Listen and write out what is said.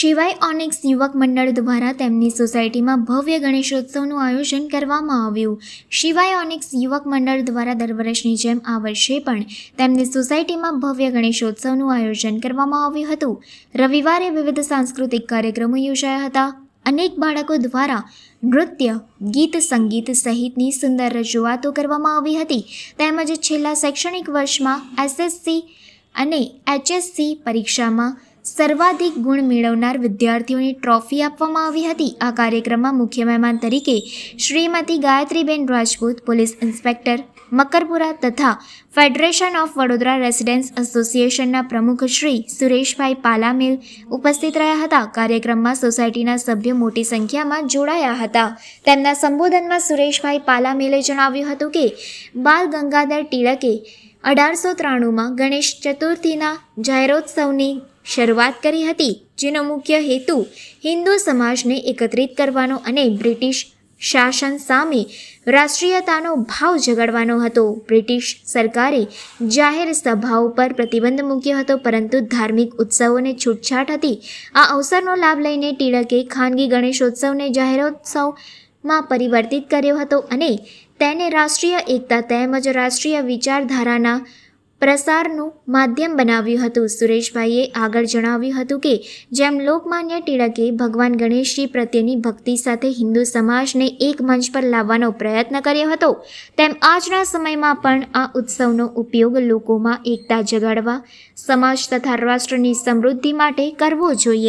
શિવાય ઓનિક્સ યુવક મંડળ દ્વારા તેમની સોસાયટીમાં ભવ્ય ગણેશોત્સવનું આયોજન કરવામાં આવ્યું. શિવાય ઓનિક્સ યુવક મંડળ દ્વારા દર વર્ષની જેમ આ વર્ષે પણ તેમની સોસાયટીમાં ભવ્ય ગણેશોત્સવનું આયોજન કરવામાં આવ્યું હતું. રવિવારે વિવિધ સાંસ્કૃતિક કાર્યક્રમો યોજાયા હતા. અનેક બાળકો દ્વારા નૃત્ય, ગીત, સંગીત સહિતની સુંદર રજૂઆતો કરવામાં આવી હતી. તેમજ છેલ્લા શૈક્ષણિક વર્ષમાં એસએસસી અને એચએસસી પરીક્ષામાં સર્વાધિક ગુણ મેળવનાર વિદ્યાર્થીઓને ટ્રોફી આપવામાં આવી હતી. આ કાર્યક્રમમાં મુખ્ય મહેમાન તરીકે શ્રીમતી ગાયત્રીબેન રાજપૂત, પોલીસ ઇન્સ્પેક્ટર મકરપુરા તથા ફેડરેશન ઓફ વડોદરા રેસિડેન્ટ્સ એસોસિએશનના પ્રમુખ શ્રી સુરેશભાઈ પાલામેલ ઉપસ્થિત રહ્યા હતા. કાર્યક્રમમાં સોસાયટીના સભ્યો મોટી સંખ્યામાં જોડાયા હતા. તેમના સંબોધનમાં સુરેશભાઈ પાલામેલે જણાવ્યું હતું કે બાલ ગંગાધર ટિળકે 1893માં ગણેશ ચતુર્થીના જાહેરોત્સવની શરૂઆત કરી હતી, જેનો મુખ્ય હેતુ હિન્દુ સમાજને એકત્રિત કરવાનો અને બ્રિટિશ શાસન સામે રાષ્ટ્રીયતાનો ભાવ જગાડવાનો હતો. બ્રિટિશ સરકારે જાહેર સભાઓ પર પ્રતિબંધ મૂક્યો હતો, પરંતુ ધાર્મિક ઉત્સવોને છૂટછાટ હતી. આ અવસરનો લાભ લઈને ટિળકે ખાનગી ગણેશોત્સવને જાહેરોત્સવમાં પરિવર્તિત કર્યો હતો અને તેને રાષ્ટ્રીય એકતા તેમજ રાષ્ટ્રીય વિચારધારાના પ્રસારનું માધ્યમ બનાવ્યું હતું. સુરેશભાઈએ આગળ જણાવ્યું હતું કે જેમ લોકમાન્ય ટિળકે ભગવાન ગણેશજી પ્રત્યેની ભક્તિ સાથે હિન્દુ સમાજને એક મંચ પર લાવવાનો પ્રયત્ન કર્યો હતો, તેમ આજના સમયમાં પણ આ ઉત્સવનો ઉપયોગ લોકોમાં એકતા જગાડવા, સમાજ તથા રાષ્ટ્રની સમૃદ્ધિ માટે કરવો જોઈએ.